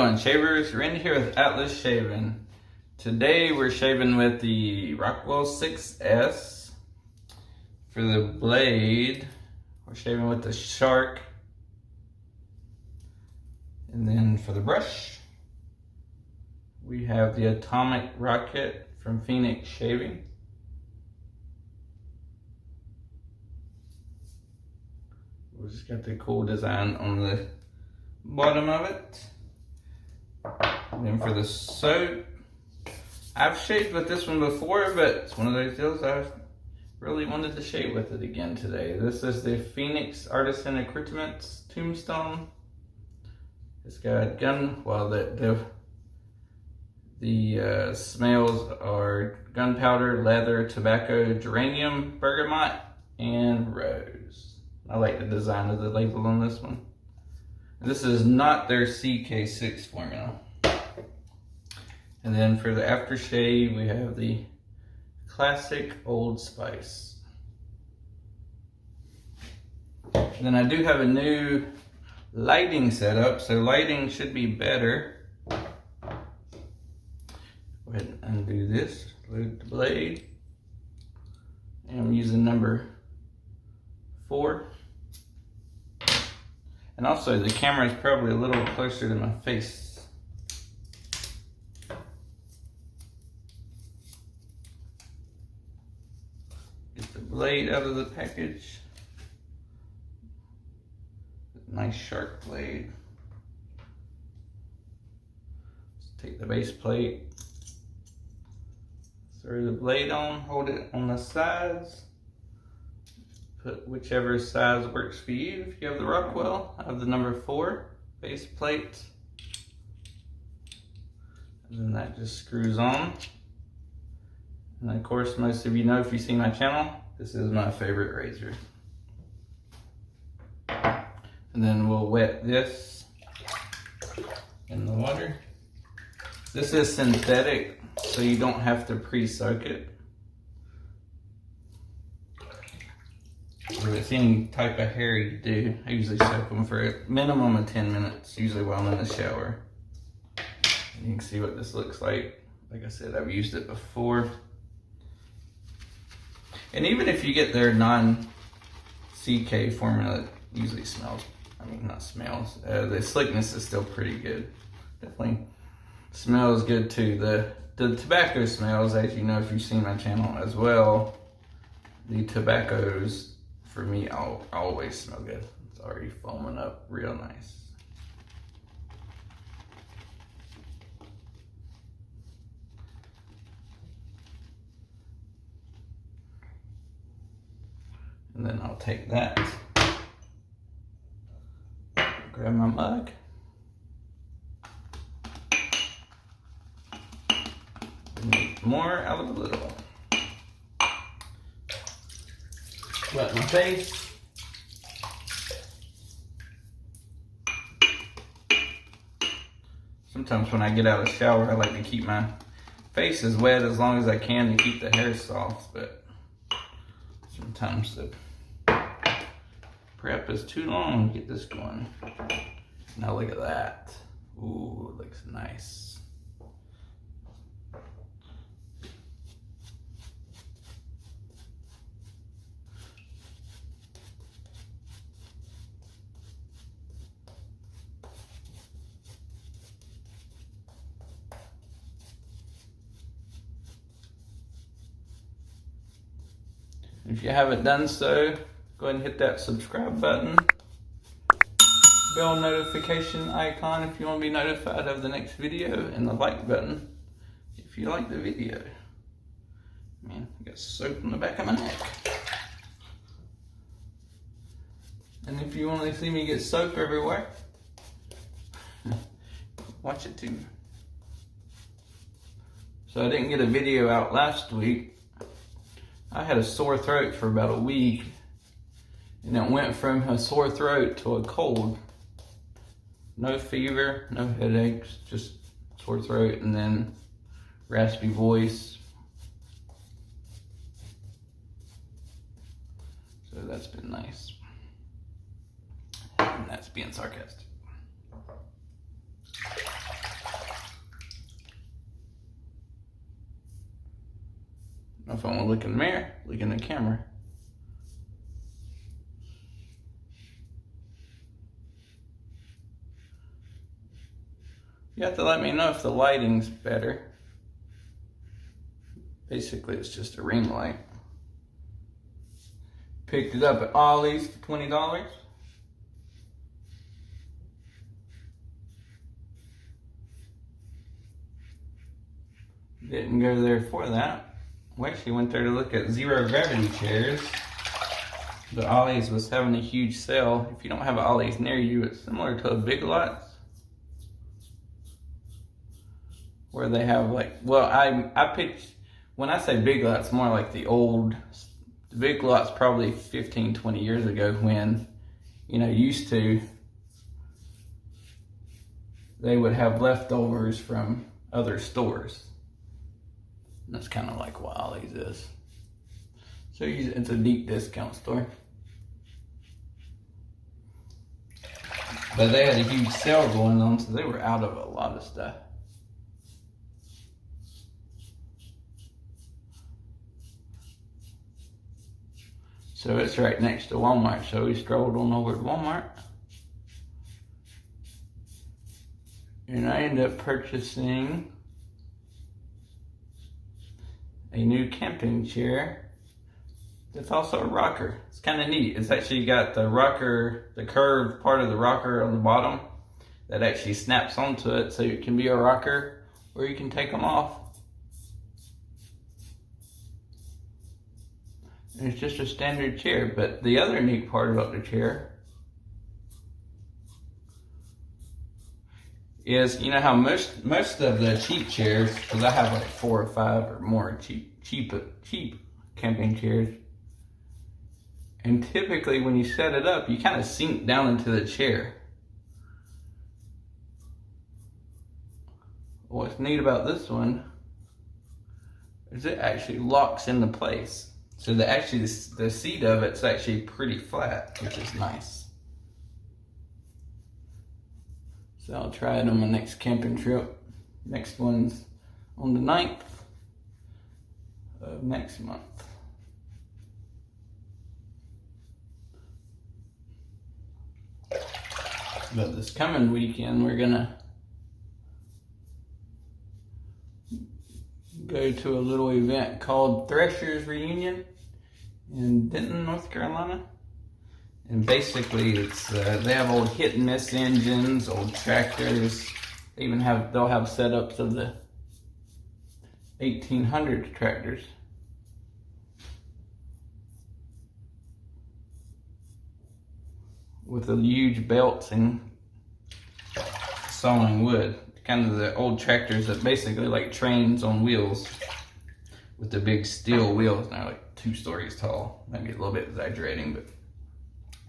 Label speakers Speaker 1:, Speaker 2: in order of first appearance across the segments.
Speaker 1: going, shavers? Randy here with Atlas Shaving. Today we're shaving with the Rockwell 6S. For the blade, we're shaving with the Shark. And then for the brush, we have the Atomic Rocket from Phoenix Shaving. We just got the cool design on the bottom of it. And then for the soap, I've shaved with this one before, but it's one of those deals I really wanted to shave with it again today. This is the Phoenix Artisan Accoutrements Tombstone. It's got the smells are gunpowder, leather, tobacco, geranium, bergamot, and rose. I like the design of the label on this one. This is not their CK6 formula. And then for the aftershave, we have the classic Old Spice. And then I do have a new lighting setup, so lighting should be better. Go ahead and undo this, load the blade. And I'm using number 4. And also the camera is probably a little closer to my face. Get the blade out of the package. Nice sharp blade. Just take the base plate. Throw the blade on, hold it on the sides. Put whichever size works for you. If you have the Rockwell, I have the number 4 base plate. And then that just screws on. And of course, most of you know if you see my channel, this is my favorite razor. And then we'll wet this in the water. This is synthetic, so you don't have to pre-soak it. If it's any type of hair you do, I usually soak them for a minimum of 10 minutes, usually while I'm in the shower. And you can see what this looks like. Like I said, I've used it before. And even if you get their non-CK formula, it usually smells, the slickness is still pretty good. Definitely smells good too. The tobacco smells, as you know if you've seen my channel as well, the tobaccos, for me, always smell good. It's already foaming up real nice. And then I'll take that, grab my mug, make more out of the little. Wet my face. Sometimes when I get out of the shower, I like to keep my face as wet as long as I can to keep the hair soft, but sometimes the prep is too long to get this going. Now look at that. Ooh, it looks nice. If you haven't done so, go ahead and hit that subscribe button. Bell notification icon if you want to be notified of the next video, and the like button if you like the video. Man, I got soap on the back of my neck. And if you want to see me get soap everywhere, watch it too. So I didn't get a video out last week. I had a sore throat for about a week, and it went from a sore throat to a cold. No fever, no headaches, just sore throat, and then raspy voice. So that's been nice. And that's being sarcastic. If I want to look in the mirror, look in the camera. You have to let me know if the lighting's better. Basically, it's just a ring light. Picked it up at Ollie's for $20. Didn't go there for that. We actually went there to look at zero gravity chairs. But Ollie's was having a huge sale. If you don't have an Ollie's near you, it's similar to a Big Lots, where they have like, well, I picked, when I say Big Lots, more like the Big Lots probably 15, 20 years ago, when, you know, used to, they would have leftovers from other stores. And that's kind of like what Ollie's is. So it's a deep discount store. But they had a huge sale going on, so they were out of a lot of stuff. So it's right next to Walmart, so we strolled on over to Walmart. And I ended up purchasing a new camping chair that's also a rocker. It's kind of neat. It's actually got the rocker, the curved part of the rocker on the bottom that actually snaps onto it, so it can be a rocker or you can take them off. And it's just a standard chair, but the other neat part about the chair is, you know how most of the cheap chairs, because I have like 4 or 5 or more cheap camping chairs, and typically when you set it up, you kind of sink down into the chair. What's neat about this one is it actually locks into place. So the seat of it's actually pretty flat, which is nice. So I'll try it on my next camping trip. Next one's on the 9th of next month. But this coming weekend, we're gonna go to a little event called Thresher's Reunion in Denton, North Carolina. And basically it's, they have old hit and miss engines, old tractors. They even they'll have setups of the 1800 tractors. With the huge belts and sawing wood. Kind of the old tractors that basically like trains on wheels with the big steel wheels. They're like 2 stories tall. Maybe a little bit exaggerating, but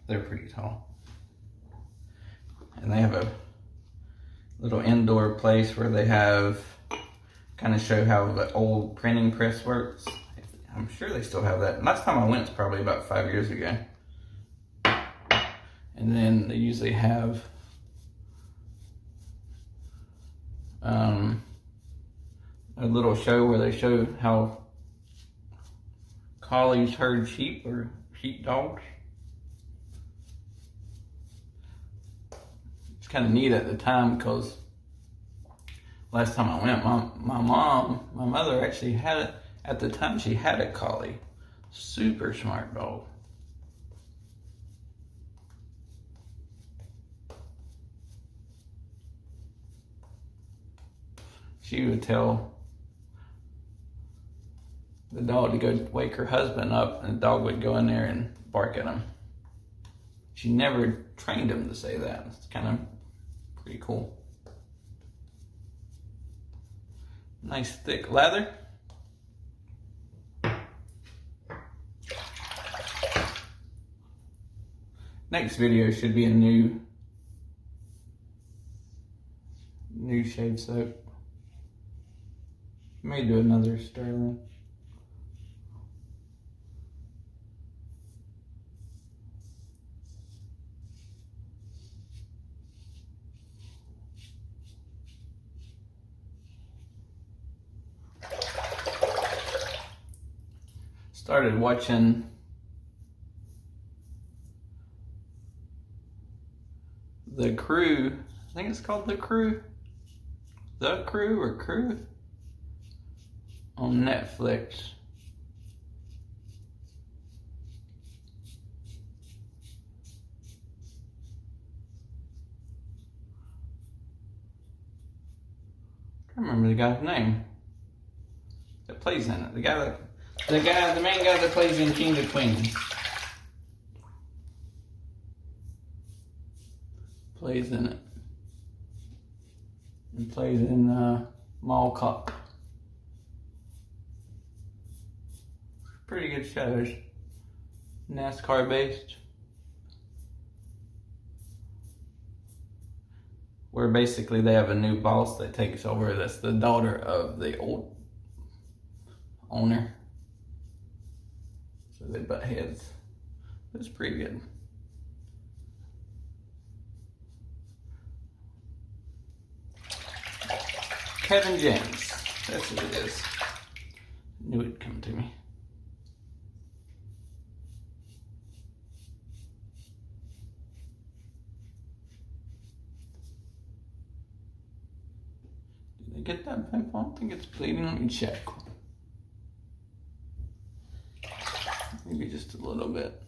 Speaker 1: they're pretty tall. And they have a little indoor place where they have, kind of show how the old printing press works. I'm sure they still have that. Last time I went was probably about 5 years ago. And then they usually have a little show where they show how collies herd sheep or sheepdogs. It's kind of neat at the time because last time I went, my mother actually had it. At the time, she had a collie. Super smart dog. She would tell the dog to go wake her husband up, and the dog would go in there and bark at him. She never trained him to say that. It's kind of pretty cool. Nice thick leather. Next video should be a new shave soap. May do another sterling. started watching The Crew. I think it's called The Crew. The Crew or Crew on Netflix. I can't remember the guy's name that plays in it. The main guy that plays in King of Queens. Plays in it. And plays in Mall Cop. Pretty good shows. NASCAR based. Where basically they have a new boss that takes over. That's the daughter of the old owner. So they butt heads. It's pretty good. Kevin James. That's who it is. Knew it'd come to me. Did I get that pimple? I don't think it's bleeding. Let me check. Maybe just a little bit.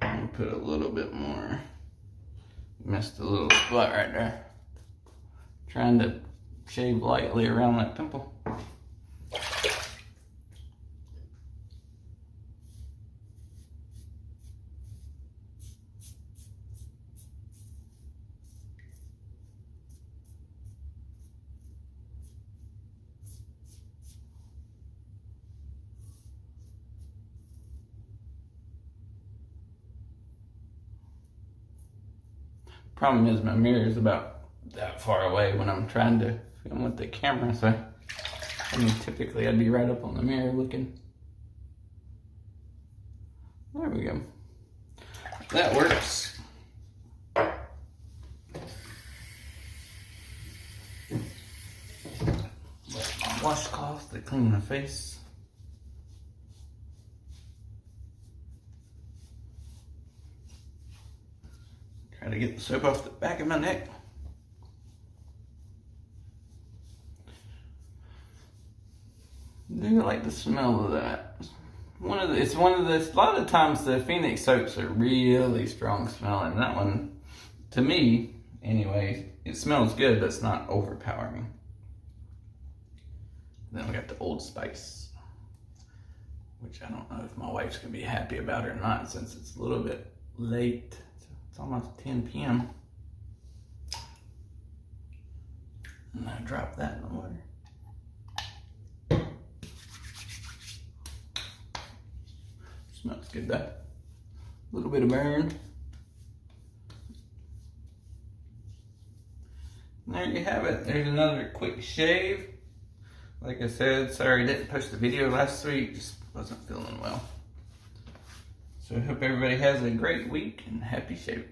Speaker 1: I'll put a little bit more. Missed a little spot right there. Trying to shave lightly around that pimple. Problem is my mirror is about that far away when I'm trying to film with the camera, so I mean typically I'd be right up on the mirror looking. There we go. That works. My washcloth to clean my face. Try to get the soap off the back of my neck. I do like the smell of that. A lot of times the Phoenix soaps are really strong smelling. That one, to me, anyway, it smells good, but it's not overpowering. Then we got the Old Spice, which I don't know if my wife's gonna be happy about or not, since it's a little bit late. It's almost 10 p.m. And I drop that in the water. Smells good though. A little bit of burn. And there you have it. There's another quick shave. Like I said, sorry I didn't post the video last week. Just wasn't feeling well. So I hope everybody has a great week and happy shaving.